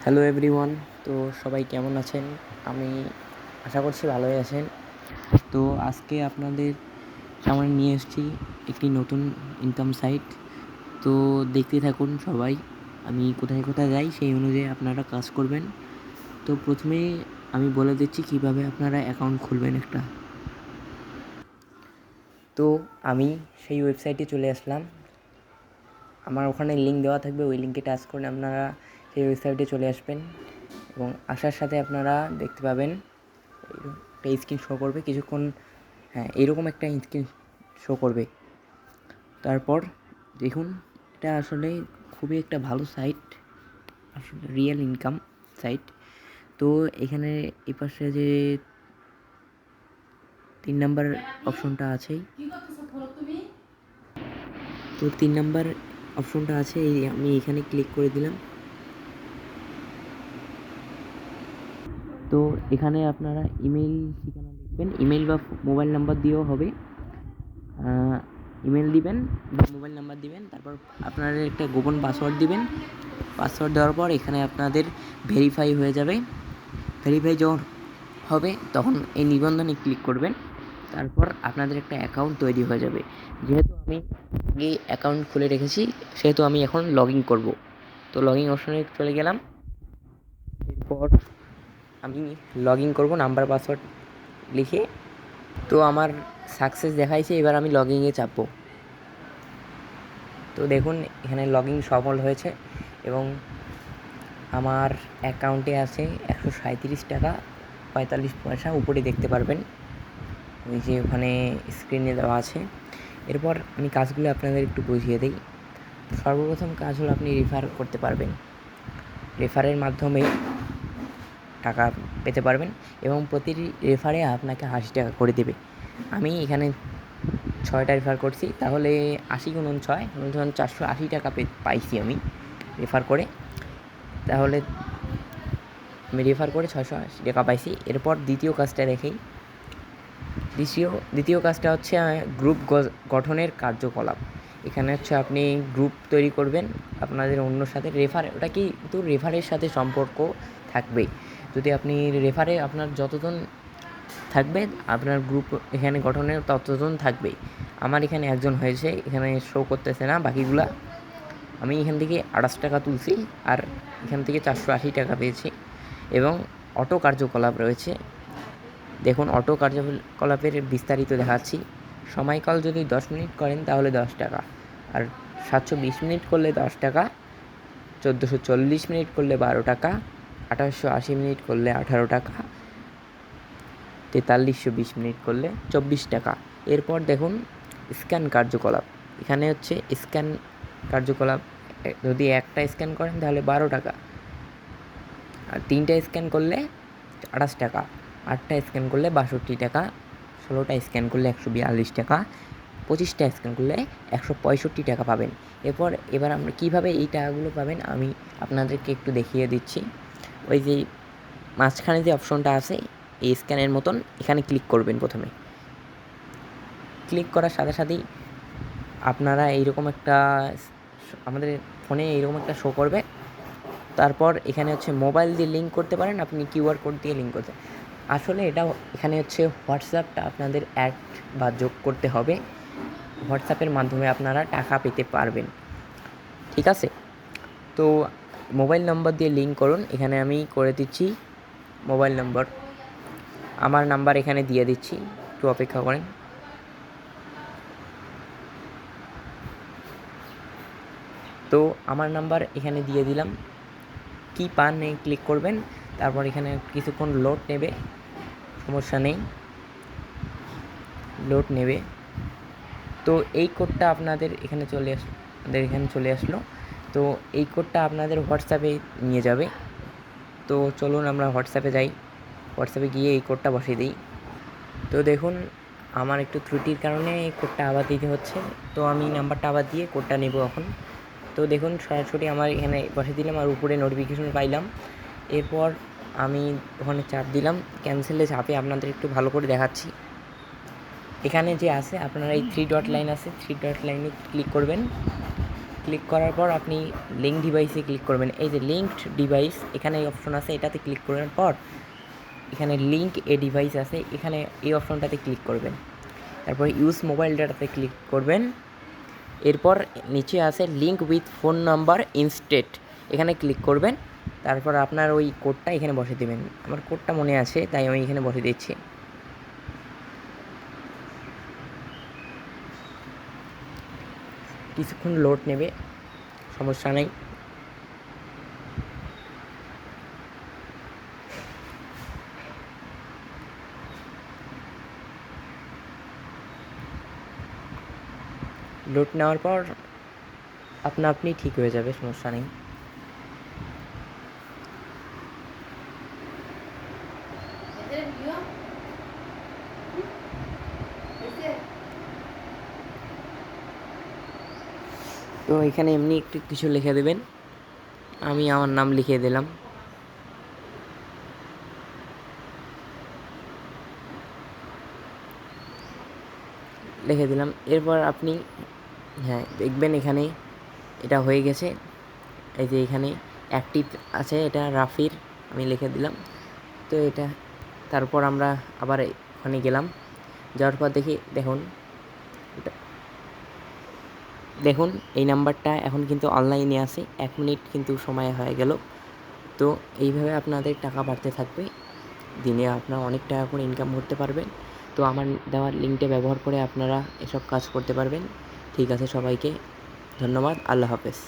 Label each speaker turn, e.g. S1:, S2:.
S1: Hello everyone. তো সবাই কেমন আছেন? আমি আশা করছি ভালোই আছেন। তো আজকে আপনাদের সামনে নিয়ে এসেছি একটি নতুন ইনকাম সাইট। তো দেখতে থাকুন সবাই। আমি কোথায় কোথায় যাই সেই অনুযায়ী আপনারা কাজ করবেন। তো প্রথমেই আমি বলে দিচ্ছি কীভাবে আপনারা অ্যাকাউন্ট খুলবেন একটা। তো আমি সেই ওয়েবসাইটে চলে আসলাম। আমার ওখানে লিঙ্ক দেওয়া থাকবে, ওই লিঙ্কে টাচ করে আপনারা সেই ওয়েবসাইটে চলে আসবেন এবং আসার সাথে আপনারা দেখতে পাবেন একটা স্ক্রিন শো করবে কিছুক্ষণ। এরকম একটা স্ক্রিন শো করবে। তারপর দেখুন, এটা আসলে খুবই একটা ভালো সাইট, আসলে রিয়েল ইনকাম সাইট। তো এখানে এই পাশে যে 3 নাম্বার অপশনটা আছে, তো 3 নাম্বার অপশনটা আছে, আমি এখানে ক্লিক করে দিলাম। তো এখানে আপনারা ইমেল ঠিকানা লিখবেন, ইমেল বা মোবাইল নাম্বার দিয়েও হবে। ইমেল দিবেন বা মোবাইল নাম্বার দিবেন, তারপর আপনাদের একটা গোপন পাসওয়ার্ড দিবেন। পাসওয়ার্ড দেওয়ার পর এখানে আপনাদের ভেরিফাই হয়ে যাবে। ভেরিফাই যখন হবে তখন এই নিবন্ধনে ক্লিক করবেন। তারপর আপনাদের একটা অ্যাকাউন্ট তৈরি হয়ে যাবে। যেহেতু আমি আগে অ্যাকাউন্ট খুলে রেখেছি সেহেতু আমি এখন লগ ইন করবো। তো লগ ইন অপশনে চলে গেলাম। এরপর আমি লগ ইন করবো নাম্বার পাসওয়ার্ড লিখে। তো আমার সাকসেস দেখাইছে, এবার আমি লগ ইনে চাপবো। তো দেখুন এখানে লগ ইন সফল হয়েছে এবং আমার অ্যাকাউন্টে আছে 137 টাকা 45 পয়সা, উপরে দেখতে পারবেন, ওই যে ওখানে স্ক্রিনে দেওয়া আছে। এরপর আমি কাজগুলো আপনাদের একটু বুঝিয়ে দিই। সর্বপ্রথম কাজ হলো আপনি রেফার করতে পারবেন, রেফারের মাধ্যমে টাকা পেতে পারবেন এবং প্রতিটি রেফারে আপনাকে 80 টাকা করে দেবে। আমি এখানে 6টা রেফার করছি, তাহলে 80 গুণন 6 480 টাকা পাইছি আমি রেফার করে। তাহলে আমি রেফার করে 680 টাকা পাইছি। এরপর দ্বিতীয় কাজটা দেখেই। দ্বিতীয় কাজটা হচ্ছে গ্রুপ গঠনের কার্যকলাপ। এখানে হচ্ছে আপনি গ্রুপ তৈরি করবেন আপনাদের অন্যর সাথে। ওটা কিন্তু রেফারের সাথে সম্পর্ক থাকবে। যদি আপনি রেফারে আপনার যতজন থাকবে আপনার গ্রুপ এখানে গঠনের ততজন থাকবে। আমার এখানে একজন হয়েছে, এখানে শো করতেছে না বাকিগুলা। আমি এখান থেকে 28 টাকা তুলছি আর এখান থেকে 480 টাকা পেয়েছি এবং অটো কার্যকলাপ রয়েছে। দেখুন অটো কার্যকলাপের বিস্তারিত দেখাচ্ছি। সময়কাল যদি 10 মিনিট করেন তাহলে 10 টাকা, আর 720 মিনিট করলে 10 টাকা, 1440 মিনিট করলে 12 টাকা, 2880 মিনিট করলে 18 টাকা, 4320 মিনিট করলে 24 টাকা। এরপর দেখুন স্ক্যান কার্যকলাপ। এখানে হচ্ছে স্ক্যান কার্যকলাপ, যদি একটা স্ক্যান করেন তাহলে 12 টাকা, আর 3টা স্ক্যান করলে 28 টাকা, 8টা স্ক্যান করলে 62 টাকা, 16টা স্ক্যান করলে 142 টাকা, 25টা স্ক্যান করলে 165 টাকা পাবেন। এবার আমরা কীভাবে এই টাকাগুলো পাবেন আমি আপনাদেরকে একটু দেখিয়ে দিচ্ছি। ওই যে মাঝখানে যে অপশনটা আছে এই স্ক্যানের মতন, এখানে ক্লিক করবেন। প্রথমে ক্লিক করার সাথে সাথেই আপনারা এইরকম একটা আমাদের ফোনে এইরকম একটা শো করবে। তারপর এখানে হচ্ছে মোবাইল দিয়ে লিঙ্ক করতে পারেন, আপনি কিউআর কোড দিয়ে লিঙ্ক করতে। আসলে এটা এখানে হচ্ছে হোয়াটসঅ্যাপটা আপনাদের অ্যাড বা যোগ করতে হবে। হোয়াটসঅ্যাপের মাধ্যমে আপনারা টাকা পেতে পারবেন, ঠিক আছে? তো মোবাইল নম্বর দিয়ে লিঙ্ক করুন। এখানে আমি করে দিচ্ছি মোবাইল নম্বর, আমার নাম্বার এখানে দিয়ে দিচ্ছি, একটু অপেক্ষা করেন। তো আমার নাম্বার এখানে দিয়ে দিলাম। কি পান ক্লিক করবেন, তারপর এখানে কিছুক্ষণ লোড নেবে, সমস্যা নেই, লোড নেবে। তো এই কোডটা আপনাদের এখানে চলে আসলো। তো এই কোডটা আপনাদের হোয়াটসঅ্যাপে নিয়ে যাবে। তো চলুন আমরা হোয়াটসঅ্যাপে যাই, হোয়াটসঅ্যাপে গিয়ে এই কোডটা বসিয়ে দিই। তো দেখুন আমার একটু ত্রুটির কারণে এই কোডটা আবার দিতে হচ্ছে। তো আমি নাম্বারটা আবার দিয়ে কোডটা নেব এখন। তো দেখুন সরাসরি আমার এখানে বসে দিলাম আর উপরে নোটিফিকেশন পাইলাম। এরপর আমি ওখানে চাপ দিলাম, ক্যান্সেলে চাপে আপনাদের একটু ভালো করে দেখাচ্ছি। এখানে যে আছে আপনারা এই 3 ডট লাইন আছে, 3 ডট লাইনে ক্লিক করবেন। ক্লিক করার পর আপনি লিঙ্ক ডিভাইসে ক্লিক করবেন। এই যে লিঙ্কড ডিভাইস এখানে এই অপশন আছে, এটাতে ক্লিক করার পর এখানে লিঙ্ক এ ডিভাইস আছে, এখানে এই অপশনটাতে ক্লিক করবেন। তারপর ইউজ মোবাইল ডাটাতে ক্লিক করবেন। এরপর নিচে আছে link with phone number instead, এখানে ক্লিক করবেন। তারপর আপনার ওই কোডটা এখানে বসে দেবেন। আমার কোডটা মনে আছে তাই আমি এখানে বসে দিচ্ছি। কিছুক্ষণ লোড নেবে, সমস্যা নেই। লোড নেওয়ার পর আপনা আপনি ঠিক হয়ে যাবে, সমস্যা নেই। তো এখানে এমনি একটু কিছু লিখে দেবেন, আমি আমার নাম লিখে দিলাম। লিখে দিলাম। এরপর আপনি দেখবেন এখানে এটা হয়ে গেছে। এই যে এখানে অ্যাক্টিভ আছে, এটা রাফির, আমি লিখে দিলাম। তো এটা তারপর আমরা আবার ওখানে গেলাম, যাওয়ার পর দেখুন এই নাম্বারটা এখন কিন্তু অনলাইনে আছে, 1 মিনিট কিন্তু সময় হয়ে গেল। তো এইভাবে আপনাদের টাকা বাড়তে থাকবে, দিনে আপনারা অনেক টাকা করে ইনকাম করতে পারবেন। তো আমার দেওয়ার লিঙ্কটা ব্যবহার করে আপনারা এসব কাজ করতে পারবেন। ঠিক আছে, সবাইকে ধন্যবাদ, আল্লাহ হাফেজ।